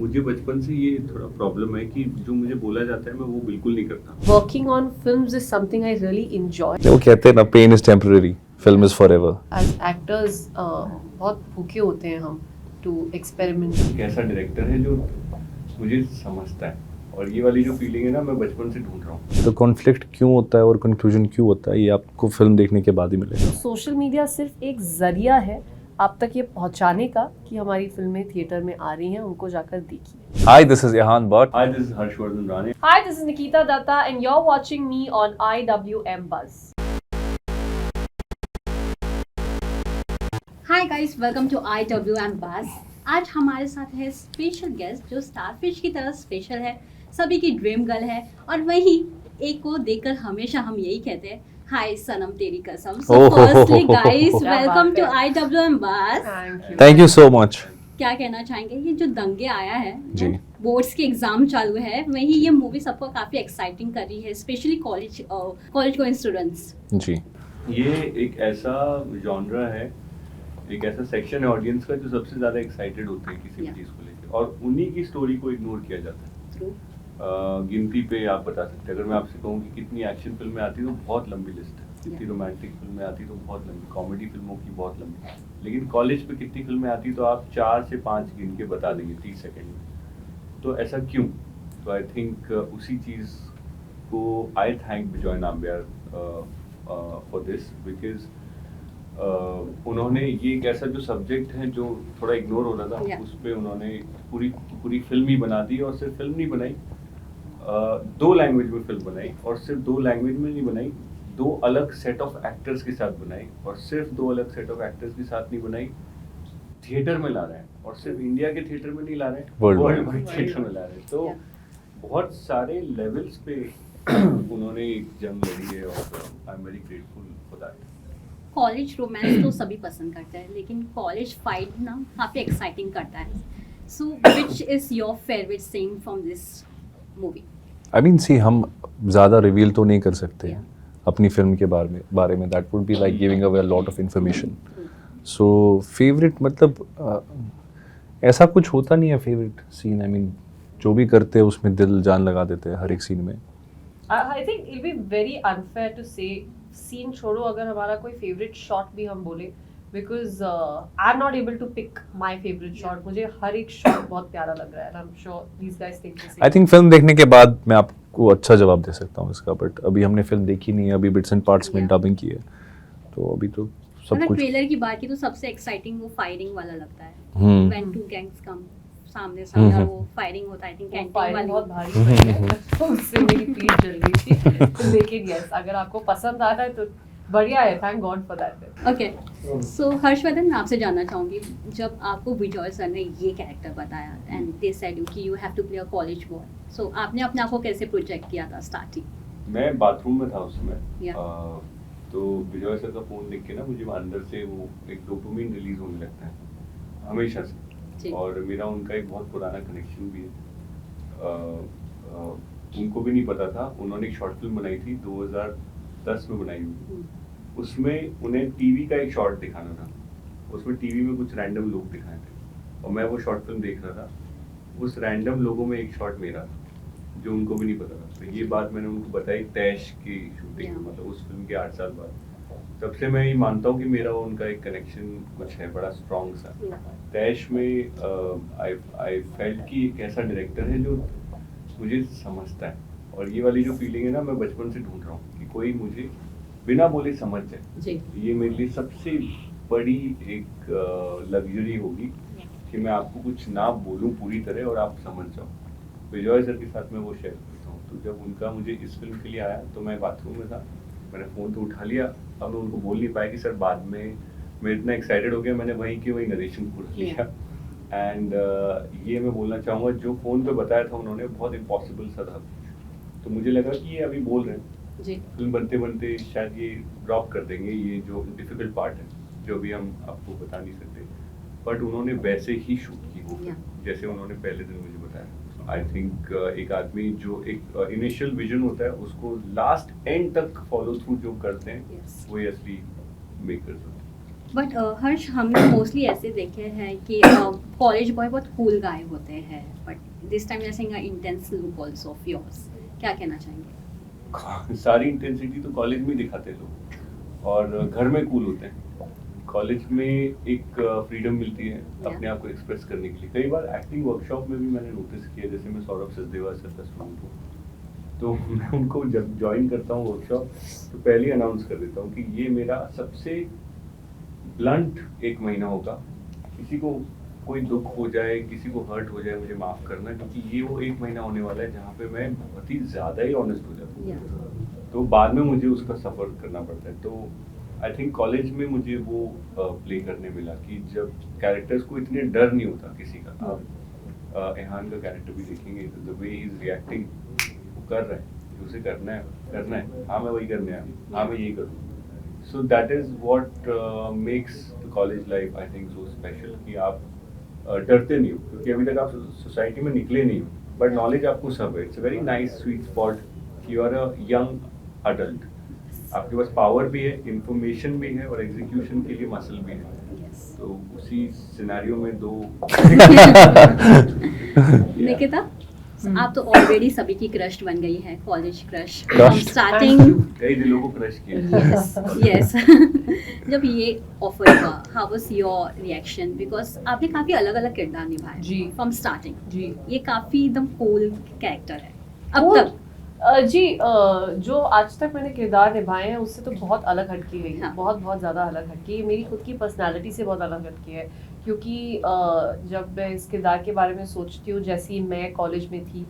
मुझे बचपन से ये थोड़ा प्रॉब्लम है कि जो मुझे बोला जाता है मैं वो बिल्कुल नहीं करता। Working on films is something I really enjoy. वो कहते हैं ना, pain is temporary, film is forever. As actors, बहुत भूखे होते हैं हम to experiment. कैसा डायरेक्टर है जो मुझे समझता है, और ये वाली जो फीलिंग है ना, मैं बचपन से ढूंढ रहा हूँ। तो कॉन्फ्लिक्ट क्यों होता है और कंक्लूजन क्यों होता है, ये आपको फिल्म देखने के बाद ही मिलेगा। सोशल मीडिया सिर्फ एक जरिया है आप तक ये पहुंचाने का कि हमारी फिल्में थिएटर में आ रही हैं, उनको जाकर देखिए। Hi, this is Yahan Bhatt. Hi, this is Harshvardhan Rane. Hi, this is Nikita Datta and you're watching me on IWM Buzz. Hi guys, welcome to IWM Buzz. आज हमारे साथ है स्पेशल गेस्ट जो स्टारफिश की तरह स्पेशल है, सभी की ड्रीम गर्ल है, और वही एक को देखकर हमेशा हम यही कहते हैं, हाय Sanam Teri Kasam. So firstly guys, welcome to IWM Buzz. Thank you. Thank you so much. क्या कहना चाहेंगे, ये जो दंगे आया है, जी। बोर्ड्स के एग्जाम चालू है, वही ये मूवी सबको काफी एक्साइटिंग कर रही है, स्पेशली कॉलेज गोइंग स्टूडेंट्स। जी, ये एक ऐसा जॉनरा है, एक ऐसा सेक्शन है ऑडियंस का जो सबसे ज्यादा एक्साइटेड होते हैं किसी भी Yeah. चीज को लेकर, और उन्हीं की स्टोरी को इग्नोर किया जाता है। गिनती पे आप बता सकते हैं। अगर मैं आपसे कहूँ कि कितनी एक्शन फिल्में आती तो बहुत लंबी लिस्ट है, कितनी Yeah. रोमांटिक फिल्में आती तो बहुत लंबी, कॉमेडी फिल्मों की बहुत लंबी, लेकिन कॉलेज पे कितनी फिल्में आती तो आप 4 से 5 गिन के बता देंगे 30 सेकंड में। तो ऐसा क्यों? तो आई थिंक उसी चीज़ को आई thank Bijoy Nambiar for this, because उन्होंने ये एक ऐसा जो सब्जेक्ट है जो थोड़ा इग्नोर हो रहा था, Yeah. उस पर उन्होंने पूरी फिल्म ही बना दी, और सिर्फ फिल्म नहीं बनाई, 2 लैंग्वेज में फिल्म बनाई, और सिर्फ 2 लैंग्वेज में नहीं बनाई, 2 अलग सेट ऑफ एक्टर्स के साथ बनाई, और सिर्फ 2 अलग सेट ऑफ एक्टर्स के साथ नहीं बनाई, थिएटर में ला रहे हैं, और सिर्फ इंडिया के थिएटर में नहीं ला रहे हैं, Worldwide. वर्ल्ड वाइड थिएटर में ला रहे हैं। तो Yeah. बहुत सारे लेवल्स पे उन्होंने एक जंग लड़ी है, और I am very grateful for that. College romance तो सभी पसंद करते हैं, लेकिन कॉलेज फाइट ना काफी एक्साइटिंग करता है। So which is your favourite scene from this movie? I mean see, हम ज़्यादा रिवील तो नहीं कर सकते Yeah. अपनी फिल्म के बारे में। That would be like giving away a lot of information. So favourite मतलब ऐसा कुछ होता नहीं है फेवरेट सीन। आई मीन जो भी करते हैं उसमें दिल जान लगा देते हैं हर एक सीन में। I think it'll be very unfair to say scene छोड़ो, अगर हमारा कोई favorite shot भी हम बोले, because I'm not able to pick my favorite shot. मुझे हर एक shot बहुत प्यारा लग रहा है, and I'm sure these guys think the same. I think film देखने के बाद मैं आपको अच्छा जवाब दे सकता हूँ इसका, बट अभी हमने फिल्म देखी नहीं है, अभी बिट्स एंड पार्ट्स में Yeah. डबिंग की है, तो अभी तो सब अगर कुछ। ट्रेलर की बात की तो सबसे एक्साइटिंग वो फायरिंग वाला लगता है, हम्म। व्हेन टू गैंग्स कम सामने सामने, और वो फायरिंग होता है। आई थिंक वो कैंटीन firing वाली। बहुत भारी पड़ी है, तो उससे मेरी पीठ जल गई थी। लेकिन yes, अगर आपको पसंद आ रहा है तो बढ़िया है, thank God for that. Okay, so Harshvardhan, मैं आपसे जानना चाहूंगी, जब आपको विजय सर ने ये कैरेक्टर बताया एंड दे सेड यू कि you have to play a college boy, so आपने अपने आप को कैसे प्रोजेक्ट किया था स्टार्टिंग? मैं बाथरूम में था उस समय। Yeah. तो विजय सर का फोन देख के ना मुझे अंदर से वो एक डोपामिन रिलीज होने लगता है हमेशा से, जी। और मेरा उनका एक बहुत पुराना कनेक्शन भी है। उनको भी नहीं पता था, उन्होंने एक शॉर्ट फिल्म बनाई थी 2010 में बनाई हुई, उसमें उन्हें टीवी का एक शॉट दिखाना था, उसमें टीवी में कुछ रैंडम लोग दिखाए थे, और मैं वो शॉर्ट फिल्म देख रहा था। उस रैंडम लोगों में एक शॉट मेरा था जो उनको भी नहीं पता था। तो ये बात मैंने उनको बताई तैश की शूटिंग में, Yeah. मतलब उस फिल्म के 8 साल बाद। तब से मैं ये मानता हूँ कि मेरा और उनका एक कनेक्शन कुछ है बड़ा स्ट्रॉन्ग सा। तैश में आई फेल्ट कि एक ऐसा डायरेक्टर है जो मुझे समझता है, और ये वाली जो फीलिंग है ना, मैं बचपन से ढूंढ रहा हूँ कि कोई मुझे बिना बोले समझ जाए। जी। ये मेरे लिए सबसे बड़ी एक लग्जरी होगी कि मैं आपको कुछ ना बोलूं पूरी तरह और आप समझ जाओ। विजय सर के साथ मैं वो शेयर करता हूँ। तो जब उनका मुझे इस फिल्म के लिए आया तो मैं बाथरूम में था, मैंने फ़ोन तो उठा लिया। अब मैं उनको बोल नहीं पाया कि सर बाद में, मैं इतना एक्साइटेड हो गया, मैंने वहीं की वहीं नरेशन पूरा लिया। एंड ये मैं बोलना चाहूँगा, जो फ़ोन पे बताया था उन्होंने बहुत इम्पॉसिबल सा था, तो मुझे लगा कि ये अभी बोल रहे हैं, जी। फिल्म बनते बनते शायद ये ड्रॉप कर देंगे, ये जो डिफ़िकल्ट पार्ट है जो भी हम आपको बता नहीं सकते। बट उन्होंने वैसे ही शूट की वो फिल्म, जैसे उन्होंने पहले दिन मुझे बताया। आई थिंक एक आदमी जो एक इनिशियल विजन होता है उसको लास्ट एंड तक फॉलो थ्रू जो करते हैं, Yes. वही असली मेकर्स होते हैं। बट हर्ष, हमने मोस्टली ऐसे देखे हैं कि कॉलेज बॉय बहुत कूल गाय होते हैं, but this time we are seeing a intense look also of yours. क्या कहना चाहेंगे? सारी इंटेंसिटी तो कॉलेज में ही दिखाते हैं लोग, और घर में कूल होते हैं. कॉलेज में एक फ्रीडम मिलती है अपने आप को एक्सप्रेस करने के लिए. कई बार एक्टिंग वर्कशॉप में भी मैंने नोटिस किया, जैसे मैं सौरभ सचदेवा सर का स्टूडेंट हूँ, तो मैं उनको जब ज्वाइन करता हूँ वर्कशॉप तो पहले ही अनाउंस कर देता हूँ कि ये मेरा सबसे ब्लंट 1 महीना होगा. किसी को कोई दुख हो जाए, किसी को हर्ट हो जाए, मुझे माफ़ करना, क्योंकि ये वो 1 महीना होने वाला है जहाँ पे मैं बहुत ही ज़्यादा ही ऑनेस्ट हो जाता हूँ. तो बाद में मुझे उसका सफ़र करना पड़ता है. तो आई थिंक कॉलेज में मुझे वो प्ले करने मिला कि जब कैरेक्टर्स को इतने डर नहीं होता किसी का. आप एहान का कैरेक्टर भी देखेंगे तो the way he is reacting, वो कर रहा है जो उसे करना है. हाँ मैं वही करने आया, हाँ मैं यही करूँ. So that is what makes the college life I think so special, कि आप डरते नहीं हो, क्योंकि अभी तक आप सोसाइटी में निकले नहीं हो, बट नॉलेज आपको सब है. It's a very nice sweet spot. You are a young adult, आपके पास पावर भी है, इंफॉर्मेशन भी है, और एग्जीक्यूशन के लिए मसल भी है. तो उसी सिनेरियो में दो. निकिता, आप तो ऑलरेडी सभी की क्रश बन गई है, college crush Crushed? From starting. कई दिलों को क्रश किया. यस. जब ये ऑफर हुआ, how was your reaction? Because आपने काफी अलग अलग किरदार निभाए जी. From starting. जी. ये काफी एकदम कूल कैरेक्टर है अब Cool? तक. जी, जो आज तक मैंने किरदार निभाए हैं उससे तो बहुत अलग हटकी गई है. हाँ. बहुत बहुत ज़्यादा अलग हटकी है. मेरी खुद की पर्सनालिटी से बहुत अलग हटकी है, क्योंकि जब मैं इस किरदार के बारे में सोचती हूँ, जैसी मैं कॉलेज में थी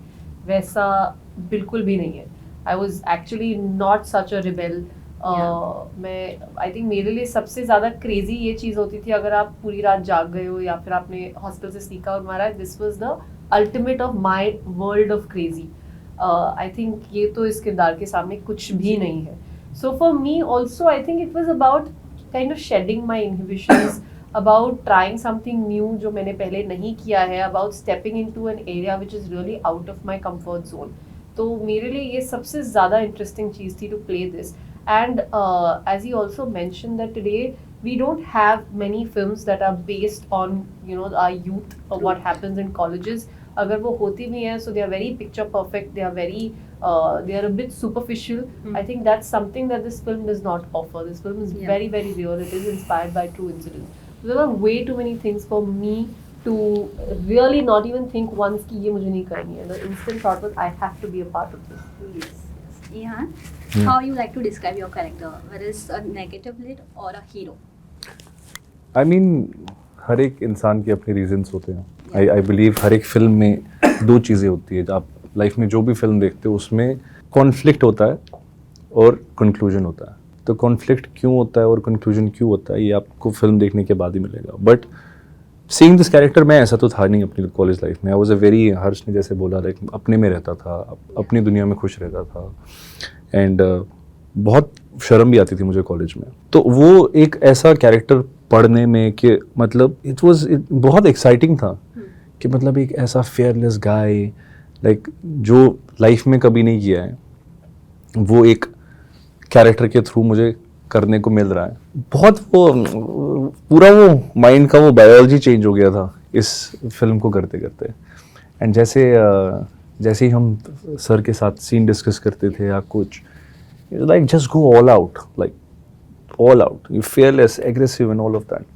वैसा बिल्कुल भी नहीं है. I was actually not such a rebel. मैं आई थिंक मेरे लिए सबसे ज़्यादा क्रेजी ये चीज़ होती थी, अगर आप पूरी रात जाग गए हो या फिर आपने हॉस्टल से स्नीक आउट मारा है. This was the ultimate of my world of crazy. I think ये तो इस किरदार के सामने कुछ भी नहीं है. So for me also I think it was about kind of shedding my inhibitions, about trying something new जो मैंने पहले नहीं किया है, about stepping into an area which is really out of my comfort zone. तो मेरे लिए ये सबसे ज़्यादा इंटरेस्टिंग चीज़ थी to play this. And as he also mention that today we don't have many films that are based on, you know, our youth or what happens in colleges. अगर वो होती भी हैं, so they are very picture perfect, they are very they are a bit superficial. I think that's something that this film does not offer. This film is very very real. It is inspired by true incidents. So there are way too many things for me to really not even think once कि ये मुझे नहीं करनी है. The instant thought was I have to be a part of this. Yes. Ihan, how you like to describe your character? Whether it's a negative lead or a hero? I mean हर एक इंसान के अपने reasons होते हैं. I believe हर एक film में 2 चीज़ें होती है. आप लाइफ में जो भी फिल्म देखते हो उसमें कॉन्फ्लिक्ट होता है और कंक्लूजन होता है. तो कॉन्फ्लिक्ट क्यों होता है और कंक्लूजन क्यों होता है ये आपको फिल्म देखने के बाद ही मिलेगा. बट सीइंग दिस कैरेक्टर, मैं ऐसा तो था नहीं अपनी कॉलेज लाइफ में. आई वॉज अ वेरी, हर्ष ने जैसे बोला, लाइक अपने में रहता था, अपनी दुनिया में खुश रहता था. एंड बहुत शर्म भी आती थी मुझे कॉलेज में. तो वो एक ऐसा कैरेक्टर पढ़ने में कि मतलब इट बहुत एक्साइटिंग था कि मतलब एक ऐसा फेयरलेस गाय, लाइक जो लाइफ में कभी नहीं किया है, वो एक कैरेक्टर के थ्रू मुझे करने को मिल रहा है. बहुत वो पूरा वो माइंड का वो बायोलॉजी चेंज हो गया था इस फिल्म को करते करते. एंड जैसे ही हम सर के साथ सीन डिस्कस करते थे या कुछ, like just go all out, like all out. You're fearless, aggressive, and all of that.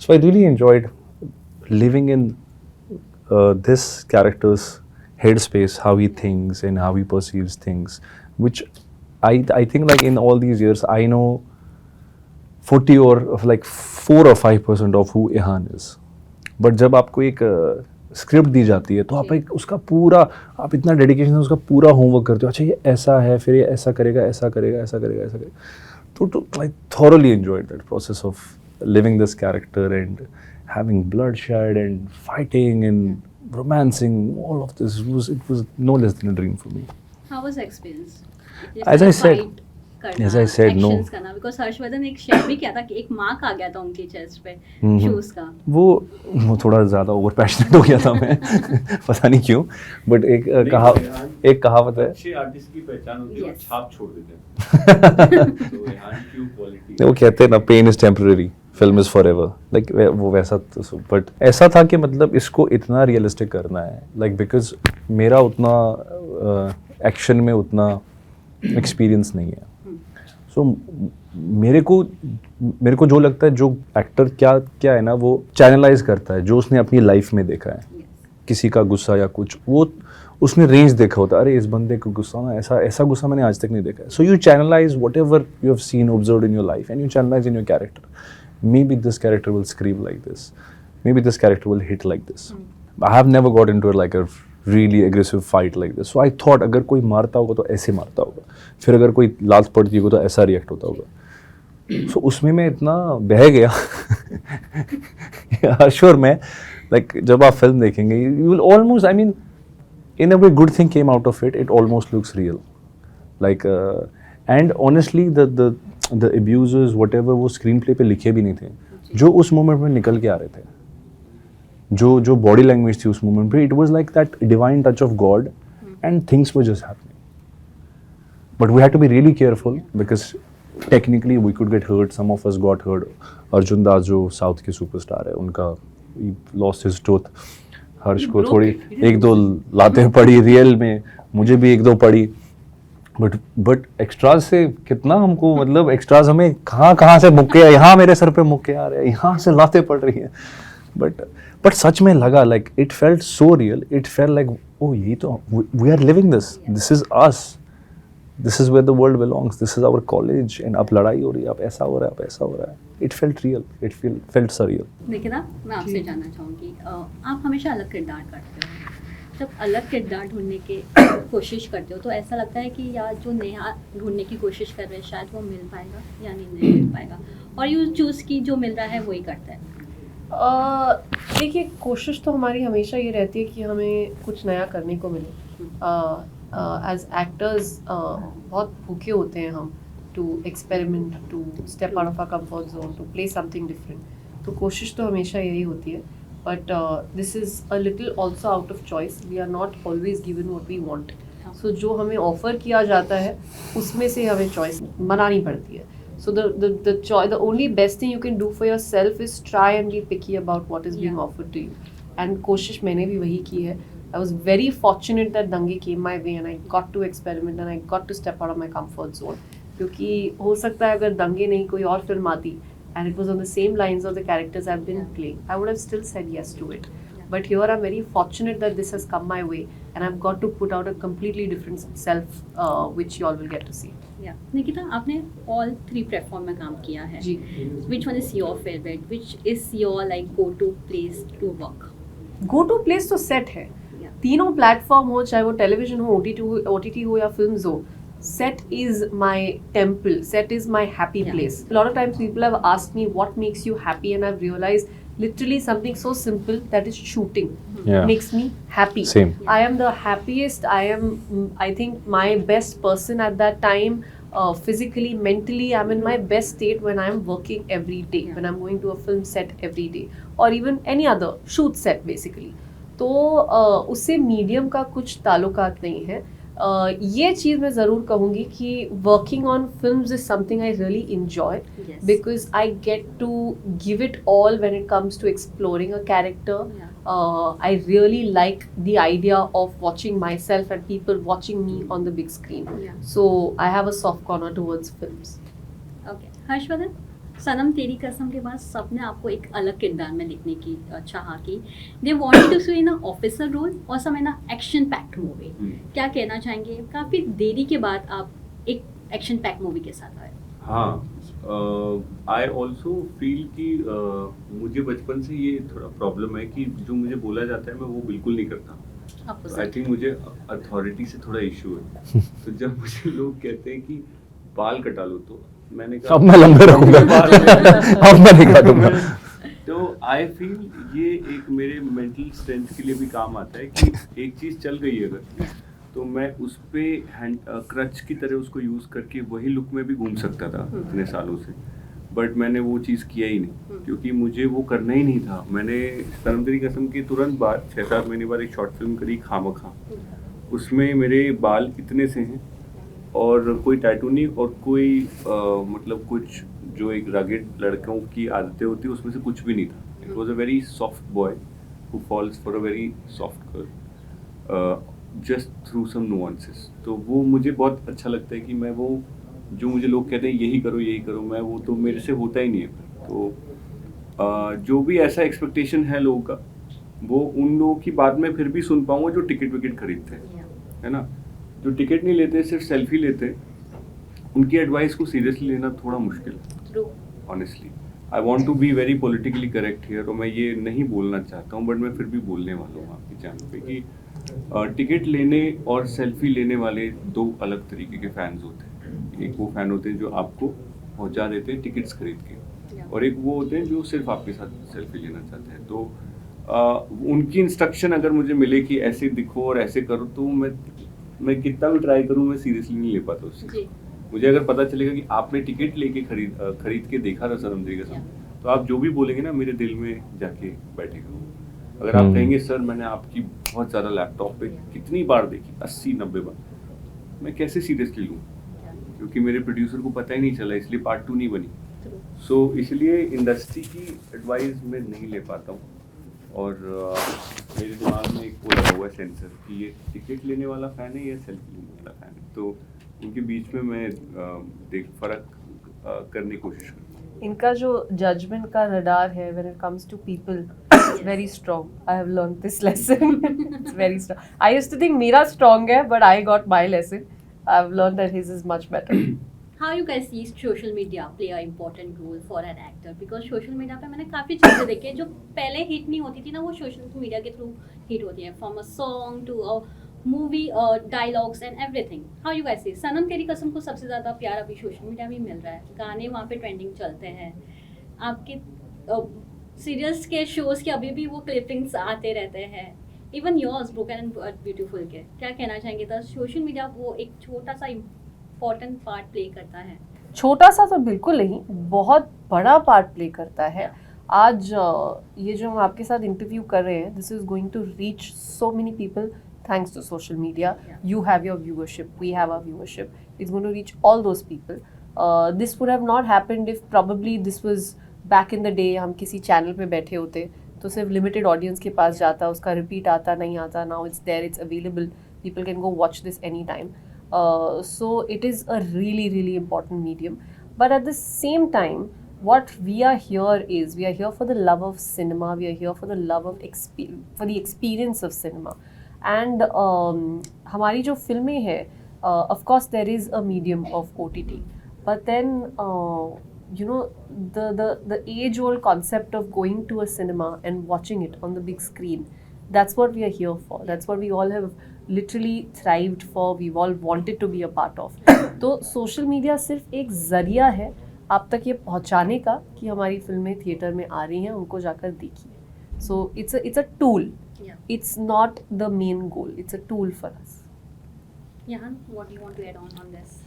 So I really enjoyed living in this character's headspace, how he thinks and how he perceives things, which I think like in all these years I know 40 or like 4 or 5% of who Ihan is. But जब आपको एक script दी जाती है तो आप एक उसका पूरा, आप इतना डेडिकेशन से उसका पूरा होमवर्क करते हो. अच्छा ये ऐसा है, फिर ये ऐसा करेगा, ऐसा करेगा, ऐसा करेगा, ऐसा करेगा. So I thoroughly enjoyed that process of living this character and having bloodshed and fighting and romancing. All of this it was no less than a dream for me. How was the experience? As I said, no. Because Harshvardhan एक share भी किया था कि एक mark आ गया था उनकी chest पे शूज का. वो थोड़ा ज़्यादा ओवर पैशनेट हो गया था मैं. पता नहीं क्यों, बट एक कहावत है, अच्छे आर्टिस्ट की पहचान होती है, छाप छोड़ देते हैं. तो यहाँ की क्वालिटी, वो कहते हैं ना, pain is temporary, film is forever like वो वैसा, बट ऐसा था कि मतलब इसको इतना रियलिस्टिक करना है लाइक बिकॉज मेरा उतना एक्शन में उतना एक्सपीरियंस नहीं है. सो मेरे को जो लगता है जो एक्टर क्या है ना वो चैनलाइज करता है जो उसने अपनी लाइफ में देखा है. किसी का गुस्सा या कुछ वो उसने रेंज देखा होता है, अरे इस बंदे को गुस्सा ना ऐसा गुस्सा मैंने आज तक नहीं देखा है. So you channelize whatever you have seen observed in your life and you channelize in your character. Maybe this character will scream like this, maybe this character will hit like this. I have never got into like a really aggressive fight like this. So I thought अगर कोई मारता होगा तो ऐसे मारता होगा, फिर अगर कोई लात पड़ती होगी तो ऐसा रिएक्ट होता होगा. So उसमें मैं इतना बह गया. Sure मैं like जब आप फिल्म देखेंगे you will almost, I mean in a way good thing came out of it. It almost looks real. Like and honestly the abusers whatever वो स्क्रीन प्ले पे लिखे भी नहीं थे, जो उस मोमेंट में निकल के आ रहे थे, जो बॉडी लैंग्वेज थी उस मोमेंट पे, it was like that divine touch of God and things were just happening. But we had to be really careful because technically we could get hurt. Some of us got hurt. Arjun Das जो south के superstar है उनका lost his tooth. हर्ष को थोड़ी एक दो लातें पड़ी real में, मुझे भी एक दो पड़ी. बट एक्स्ट्राज से कितना हमको मतलब एक्स्ट्राज हमें कहाँ से मुक्के, यहाँ मेरे सर पे मुक्के आ रहे हैं, यहाँ से लातें पड़ रही हैं. बट सच में लगा like it felt so real. It felt like oh ये तो we are living this is us, this is where the world belongs, this is our college and अब लड़ाई हो रही है, अब ऐसा हो रहा है, अब ऐसा हो रहा है. It felt real, it felt surreal. देखिए ना, मैं आपसे जानना चाहूँगी, आप हमेशा अलग किरदार करते हो. जब अलग किरदार ढूंढने की कोशिश करते हो तो ऐसा लगता है कि यार जो नया ढूंढने की कोशिश कर रहे हैं शायद वो मिल पाएगा या नहीं मिल पाएगा, और यू चूज़ की जो मिल रहा है वही करता है. देखिए कोशिश तो हमारी हमेशा ये रहती है कि हमें कुछ नया करने को मिले. एज एक्टर्स बहुत भूखे होते हैं हम to experiment, to step out of our comfort zone, to play something different. तो कोशिश तो हमेशा यही होती है. But this is a little also out of choice. We are not always given what we want. So जो हमें offer किया जाता है उसमें से हमें चॉइस बनानी पड़ती है. So the only best thing you can do for yourself is try and be picky about what is being offered to you. And कोशिश मैंने भी वही की है. I was very fortunate that Dange came my way and I got to experiment and I got to step out of my comfort zone. क्योंकि हो सकता है अगर दंगे नहीं कोई और फिल्म आती and it was on the same lines of the characters I've been playing, I would have still said yes to it. But here I'm very fortunate that this has come my way and I've got to put out a completely different self which you all will get to see. Yeah. Nikita, आपने all 3 platform में काम किया है. जी. Which one is your favorite? Which is your like go-to place to work? Go to place तो set है. तीनों platform हो, चाहे वो टेलीविजन हो, OTT हो या फिल्म्स हो, set is my temple, set is my happy place. A lot of times people have asked me what makes you happy and I've realized literally something so simple, that is shooting. Makes me happy. Same. I am the happiest. I think my best person at that time. Physically, mentally, I'm in my best state when I'm working every day, when I'm going to a film set every day, or even any other shoot set basically. तो उससे medium का कुछ ताल्लुकात नहीं है. ये चीज़ मैं ज़रूर कहूँगी कि working on films is something I really enjoy because I get to give it all when it comes to exploring a character. I really like the idea of watching myself and people watching me on the big screen. So I have a soft corner towards films. Okay. Harshvardhan, Sanam Teri Kasam के बाद सबने आपको एक अलग किरदार में दिखने की चाहा की. They wanted to see an officer role और some in an action packed movie. क्या कहना चाहेंगे? काफ़ी देरी के बाद आप एक एक्शन पैक मूवी के साथ आए. हाँ, आई ऑल्सो फील कि मुझे बचपन से ये थोड़ा प्रॉब्लम है कि जो मुझे बोला जाता है मैं वो बिल्कुल नहीं करता. आई थिंक मुझे अथॉरिटी से थोड़ा इशू है. तो जब मुझे लोग कहते हैं कि बाल कटा लो तो मैंने कहा अब मैं लंबे रखूंगा. अब मैं नहीं काटूंगा. तो आई फील ये एक मेरे मेंटल स्ट्रेंथ के लिए भी काम आता है कि एक चीज़ चल गई है अगर तो मैं उस पे क्रच की तरह उसको यूज़ करके वही लुक में भी घूम सकता था इतने सालों से. बट मैंने वो चीज़ किया ही नहीं क्योंकि मुझे वो करना ही नहीं था. मैंने सनम तेरी कसम के तुरंत बाद 6-7 महीने बाद एक शॉर्ट फिल्म करी खामखा. उसमें मेरे बाल इतने से हैं और कोई टैटू नहीं और कोई मतलब कुछ जो एक रगेड लड़कों की आदतें होती है उसमें से कुछ भी नहीं था. It was a very soft boy who falls for a very soft girl just through some nuances. तो वो मुझे बहुत अच्छा लगता है कि मैं वो जो मुझे लोग कहते हैं यही करो, मैं वो तो मेरे से होता ही नहीं है. तो जो भी ऐसा एक्सपेक्टेशन है लोगों का वो उन लोगों की बात में फिर भी सुन पाऊंगा जो टिकट विकेट खरीदते हैं, है ना. जो टिकट नहीं लेते, सिर्फ सेल्फी लेते हैं, उनकी एडवाइस को सीरियसली लेना थोड़ा मुश्किल है honestly. I want to be very politically correct here, और मैं ये नहीं बोलना चाहता हूँ बट मैं फिर भी बोलने वाला हूँ आपके चैनल पे कि टिकट लेने और सेल्फी लेने वाले दो अलग तरीके के फैंस होते हैं. एक वो फैन होते हैं जो आपको पहुँचा देते हैं टिकट्स खरीद के, और एक वो होते हैं जो सिर्फ आपके साथ सेल्फी लेना चाहते हैं. तो उनकी इंस्ट्रक्शन अगर मुझे मिले कि ऐसे दिखो और ऐसे करो, तो मैं कितना भी ट्राई करूँ मैं सीरियसली नहीं ले पाता उससे. मुझे अगर पता चलेगा कि आपने टिकट लेके खरीद के देखा था सनम तेरी कसम, तो आप जो भी बोलेंगे ना मेरे दिल में जाके बैठेगा. अगर आप कहेंगे सर मैंने आपकी बहुत ज़्यादा लैपटॉप पे कितनी बार देखी, 80-90 बार, मैं कैसे सीरियसली लूँ, क्योंकि मेरे प्रोड्यूसर को पता ही नहीं चला, इसलिए पार्ट 2 नहीं बनी. सो इसलिए इंडस्ट्री की एडवाइस मैं नहीं ले पाता हूँ. और मेरे दिमाग में एक वो लगा हुआ है सेंसर कि ये टिकट लेने वाला फ़ैन है या सेल्फी लेने वाला फ़ैन है. तो उनके बीच में मैं फ़र्क करने की कोशिश करता हूँ. इनका जो जजमेंट का रडार है when it comes to people very strong. I have learned this lesson. It's very strong. I used to think मेरा strong है, but I got my lesson. I've learned that his is much better. How you guys see social media play an important role for an actor? Because social media पे मैंने काफ़ी चीज़ें देखी हैं जो पहले हिट नहीं होती थी ना, वो social media के थ्रू हिट होती हैं. From a song to a movie, dialogues and everything. How you guys see? सनम तेरी कसम को सबसे ज़्यादा प्यार अभी social media में मिल रहा है. गाने वहाँ पे ट्रेंडिंग चलते हैं. आपके सीरियल्स के शोज के अभी भी वो क्लिपिंग्स आते रहते हैं. Even yours broken and beautiful के क्या कहना चाहेंगे? तो सोशल मीडिया वो एक छोटा सा इम्पोर्टेंट पार्ट प्ले करता है. छोटा सा तो बिल्कुल नहीं, बहुत बड़ा पार्ट प्ले करता है. आज ये जो हम आपके साथ इंटरव्यू कर रहे हैं, this is going to reach so many people thanks to social media. You have your viewership, we have our viewership. It's going to reach all those people. This would have not happened if probably this was back in the day. हम किसी channel पे बैठे होते तो सिर्फ limited audience के पास जाता, उसका रिपीट आता नहीं आता. Now it's there, it's available, people can go watch this any time. So it is a really really important medium. But at the same time, what we are here is, we are here for the love of cinema, we are here for the love of for the experience of cinema. And हमारी जो फिल्में हैं, of course there is a medium of OTT, but then you know, the age old concept of going to a cinema and watching it on the big screen, that's what we are here for. That's what we all have literally thrived for. We've all wanted to be a part of. तो social media सिर्फ एक जरिया है आप तक ये पहुंचाने का कि हमारी फिल्में थिएटर में आ रही हैं, उनको जाकर देखिए. So it's a tool. Yeah. It's not the main goal. It's a tool for us. Yahan, what do you want to add on this?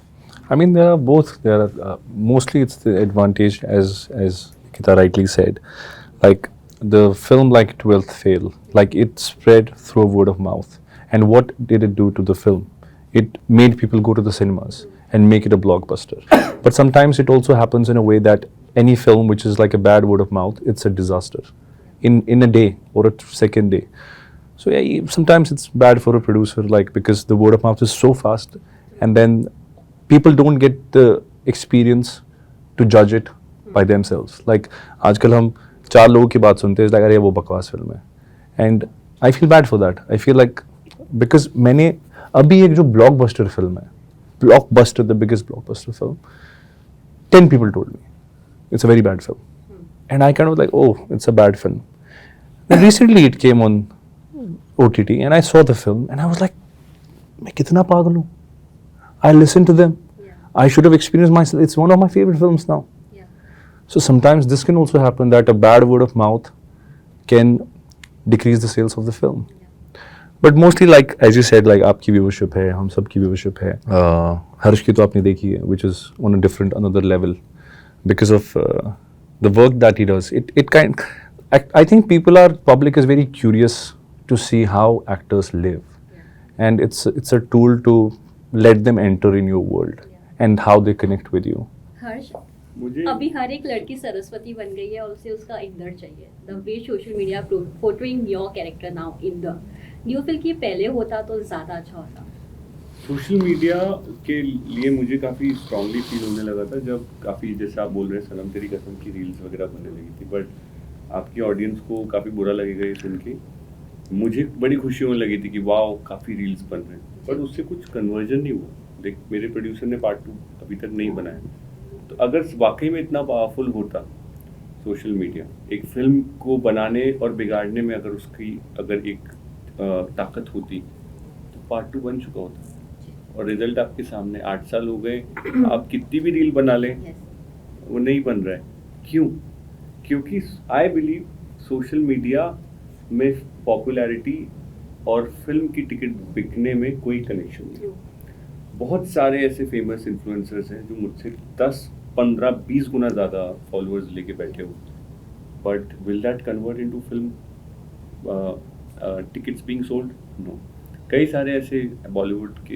I mean, there are both. There are mostly it's the advantage, as Nikita rightly said, like the film like 12th Fail, like it spread through word of mouth. And what did it do to the film? It made people go to the cinemas and make it a blockbuster. But sometimes it also happens in a way that any film which is like a bad word of mouth, it's a disaster in a day or a second day. So yeah, sometimes it's bad for a producer, like because the word of mouth is so fast, and then people don't get the experience to judge it by themselves. Like आजकल हम 4 लोगों की बात सुनते हैं, like अरे वो बकवास फिल्म है, and I feel bad for that. I feel like because मैंने अभी एक जो blockbuster फिल्म है, blockbuster, the biggest blockbuster film, 10 people told me it's a very bad film, and I kind of like, oh, it's a bad film. Then recently it came on OTT and I saw the film and I was like, मैं कितना पागल हूँ. I listened to them. Yeah. I should have experienced myself. It's one of my favorite films now. Yeah. So sometimes this can also happen, that a bad word of mouth can decrease the sales of the film. Yeah. But mostly, like as you said, like आपकी viewership है, हम सब की viewership है. हर्ष की तो आपने देखी है, which is on a different, another level, because of the work that he does. I think public is very curious to see how actors live, and it's a tool to let them enter in your world and how they connect with you. Harsh, मुझे अभी हर एक लड़की सरस्वती बन गई है और उसे उसका एक दर चाहिए. The way social media portraying your character now in the, do you feel कि पहले होता तो ज़्यादा अच्छा होता? सोशल मीडिया के लिए मुझे काफ़ी स्ट्रांगली फील होने लगा था जब काफ़ी, जैसे आप बोल रहे हैं, सनम तेरी कसम की रील्स वगैरह बनने लगी थी. बट आपकी ऑडियंस को काफ़ी बुरा लगेगा ये सुन के. मुझे बड़ी खुशी होने लगी थी कि वाह काफ़ी रील्स बन रहे हैं, पर उससे कुछ कन्वर्जन नहीं हुआ. देख, मेरे प्रोड्यूसर ने पार्ट 2 अभी तक नहीं बनाया. तो अगर वाकई में इतना पावरफुल होता सोशल मीडिया, एक फिल्म को बनाने और बिगाड़ने में अगर उसकी अगर एक ताकत होती, तो पार्ट 2 बन चुका होता. और रिजल्ट आपके सामने, 8 साल हो गए, आप कितनी भी रील बना लें, वो नहीं बन रहा है. क्यों? क्योंकि आई बिलीव सोशल मीडिया में पॉपुलैरिटी और फिल्म की टिकट बिकने में कोई कनेक्शन नहीं. बहुत सारे ऐसे फेमस इन्फ्लुएंसर्स हैं जो मुझसे 10, 15, 20 गुना ज़्यादा फॉलोअर्स लेके बैठे हो, but will that convert into film tickets being sold? No. कई सारे ऐसे बॉलीवुड के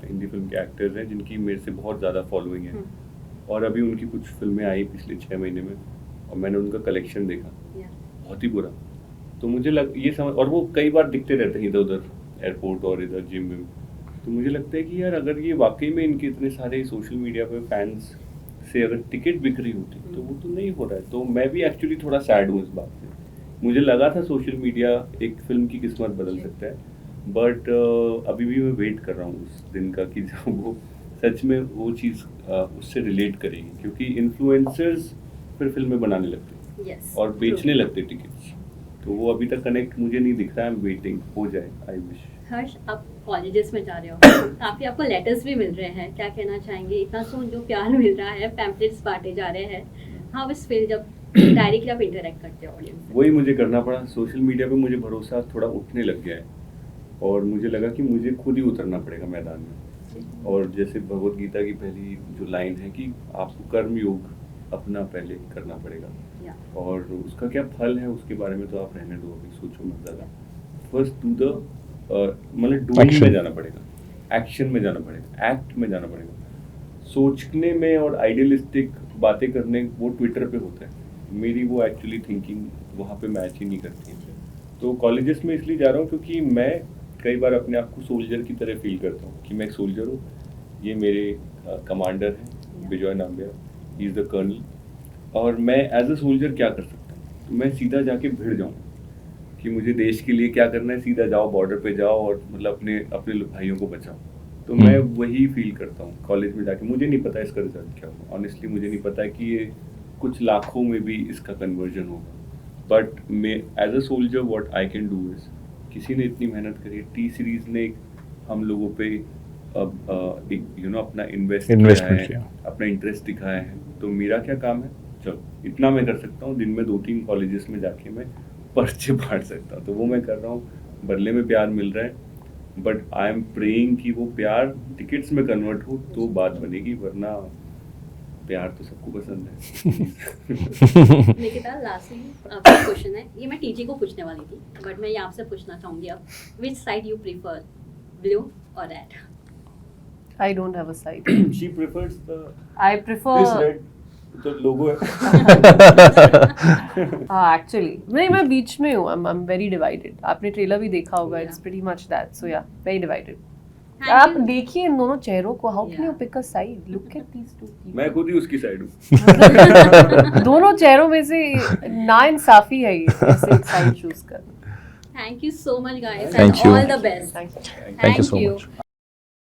हिंदी फिल्म के एक्टर्स हैं जिनकी मेरे से बहुत ज़्यादा फॉलोइंग है, और अभी उनकी कुछ फिल्में आई पिछले 6 महीने में, और मैंने उनका कलेक्शन देखा, बहुत ही बुरा. तो मुझे ये समझ, और वो कई बार दिखते रहते हैं इधर उधर एयरपोर्ट और इधर जिम में. तो मुझे लगता है कि यार अगर ये वाकई में इनके इतने सारे सोशल मीडिया पे फैंस से अगर टिकट बिक रही होती तो वो तो नहीं हो रहा है. तो मैं भी एक्चुअली थोड़ा सैड हूँ इस बात से. मुझे लगा था सोशल मीडिया एक फिल्म की किस्मत बदल सकता है, बट अभी भी मैं वेट कर रहा हूँ उस दिन का कि जब वो सच में वो चीज़ उससे रिलेट करेगी, क्योंकि इन्फ्लुएंसर्स फिर फिल्में बनाने लगते और बेचने लगते टिकट्स. तो वो अभी तक कनेक्ट मुझे नहीं दिख रहा है. वेटिंग हो जाए, आई विश. हर्ष, आप कॉलेजेस में जा रहे हो, काफ़ी आपको लेटर्स भी मिल रहे हैं, क्या कहना चाहेंगे? इतना जो प्यार मिल रहा है, पैम्पलेट्स बांटे जा रहे हैं, हाउ इज फील जब डायरेक्टली आप इंटरेक्ट करते हो ऑडियंस से? वही मुझे करना पड़ा. सोशल मीडिया पे मुझे भरोसा थोड़ा उठने लग गया है, और मुझे लगा कि मुझे खुद ही उतरना पड़ेगा मैदान में. और जैसे भगवत गीता की पहली जो लाइन है कि आपको कर्म योग अपना पहले करना पड़ेगा, और उसका क्या फल है उसके बारे में तो आप रहने दो, अभी सोचो मत ज़्यादा. फर्स्ट डू द, मतलब डूइंग में जाना पड़ेगा, एक्शन में जाना पड़ेगा, एक्ट में जाना पड़ेगा. सोचने में और आइडियलिस्टिक बातें करने वो ट्विटर पे होता है, मेरी वो एक्चुअली थिंकिंग वहाँ पे मैच ही नहीं करती है. तो कॉलेजेस में इसलिए जा रहा हूँ क्योंकि मैं कई बार अपने आप को सोल्जर की तरह फील करता हूँ कि मैं एक सोल्जर हूँ. ये मेरे कमांडर हैं, Vijay Nambiar, he is the colonel, और मैं एज अ सोल्जर क्या कर सकता हूँ. तो मैं सीधा जाके भिड़ जाऊँ कि मुझे देश के लिए क्या करना है. सीधा जाओ, बॉर्डर पे जाओ, और मतलब अपने भाइयों को बचाओ. तो मैं वही फील करता हूँ कॉलेज में जाके. मुझे नहीं पता इसका रिजल्ट क्या होगा, ऑनेस्टली मुझे नहीं पता कि ये कुछ लाखों में भी इसका कन्वर्जन होगा. बट मैं as a soldier what I can do is, किसी ने इतनी मेहनत करी है, टी सीरीज ने हम लोगों पे एक अपना इन्वेस्टमेंट किया है, अपना इंटरेस्ट दिखाया है. तो मेरा क्या काम है? चलो इतना मैं कर सकता हूँ, दिन में 2-3 कॉलेजेस में जाके मैं पर्चे बांट सकता हूँ. तो वो मैं कर रहा हूँ. बदले में प्यार मिल रहा है, बट आई एम प्रेइंग कि वो प्यार टिकट्स में कन्वर्ट हो तो बात बनेगी, वरना प्यार तो सबको पसंद है. निकिता, लास्टली आपका क्वेश्चन है, ये मैं टीजी को पूछने वाली थी, बट मैं ये आपसे पूछना चाहूँगी अब, which side you prefer, blue और red? I don't have a side. She prefers the I prefer. this red, तो लोगो है. हाँ, actually नहीं, मैं बीच में हूँ. I'm very divided. आपने ट्रेलर भी देखा होगा. It's pretty much that. So yeah, very divided. आप देखिए इन दोनों चेहरों को. How can you pick a side? Look at these two people. मैं खुद ही उसकी साइड हूँ. दोनों चेहरों में से नाइंसाफी है ये, ऐसे एक साइड चूज करना. Thank you so much guys, Thank and you. all the best. Thank you. Thank you so much.